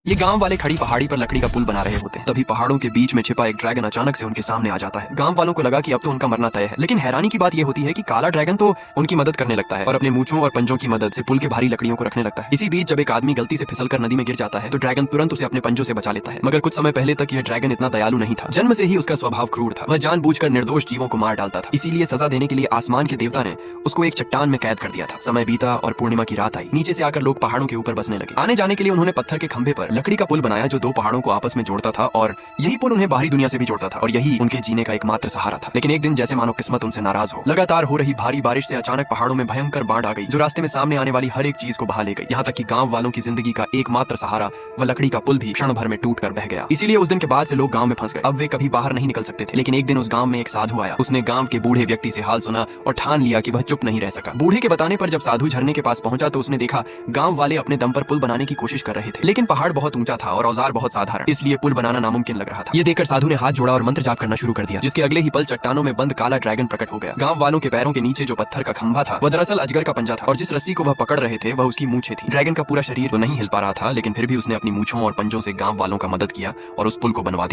ये गांव वाले खड़ी पहाड़ी पर लकड़ी का पुल बना रहे होते हैं। तभी पहाड़ों के बीच में छिपा एक ड्रैगन अचानक से उनके सामने आ जाता है। गांव वालों को लगा कि अब तो उनका मरना तय है, लेकिन हैरानी की बात ये होती है कि काला ड्रैगन तो उनकी मदद करने लगता है और अपने मूंछों और पंजों की मदद से पुल के भारी लकड़ियों को रखने लगता है। इसी बीच जब एक आदमी गलती से फिसलकर नदी में गिर जाता है तो ड्रैगन तुरंत उसे अपने पंजों से बचा लेता है। मगर कुछ समय पहले तक यह ड्रैगन इतना दयालु नहीं था। जन्म से ही उसका स्वभाव क्रूर था। वह जानबूझकर निर्दोष जीवों को मार डालता था। इसीलिए सजा देने के लिए आसमान के देवता ने उसको एक चट्टान में कैद कर दिया था। समय बीता और पूर्णिमा की रात आई। नीचे से आकर लोग पहाड़ों के ऊपर बसने लगे। आने जाने के लिए उन्होंने पत्थर के खंभे पर लकड़ी का पुल बनाया जो दो पहाड़ों को आपस में जोड़ता था और यही पुल उन्हें बाहरी दुनिया से भी जोड़ता था और यही उनके जीने का एकमात्र सहारा था। लेकिन एक दिन जैसे मानो किस्मत उनसे नाराज हो, लगातार हो रही भारी बारिश से अचानक पहाड़ों में भयंकर बाढ़ आ गई जो रास्ते में सामने आने वाली हर एक चीज को बहा ले गई। यहाँ तक कि गांव वालों की जिंदगी का एकमात्र सहारा व लकड़ी का पुल भी क्षण भर में टूट कर बह गया। इसीलिए उस दिन के बाद से लोग गांव में फंस गए। अब वे कभी बाहर नहीं निकल सकते थे। लेकिन एक दिन उस गांव में एक साधु आया। उसने गांव के बूढ़े व्यक्ति से हाल सुना और ठान लिया कि वह चुप नहीं रह सका। बूढ़े के बताने पर जब साधु झरने के पास पहुंचा तो उसने देखा गांव वाले अपने दम पर पुल बनाने की कोशिश कर रहे थे, लेकिन पहाड़ बहुत ऊंचा था और औजार बहुत साधारण, इसलिए पुल बनाना नामुमकिन लग रहा था। ये देखकर साधु ने हाथ जोड़ा और मंत्र जाप करना शुरू कर दिया, जिसके अगले ही पल चट्टानों में बंद काला ड्रैगन प्रकट हो गया। गांव वालों के पैरों के नीचे जो पत्थर का खंभा था वह दरअसल अजगर का पंजा था और जिस रस्सी को वह पकड़ रहे थे वह उसकी मूंछें थी। ड्रैगन का पूरा शरीर तो नहीं हिल पा रहा था, लेकिन फिर भी उसने अपनी मूंछों और पंजों से गांव वालों का मदद किया और उस पुल को बनवा दिया।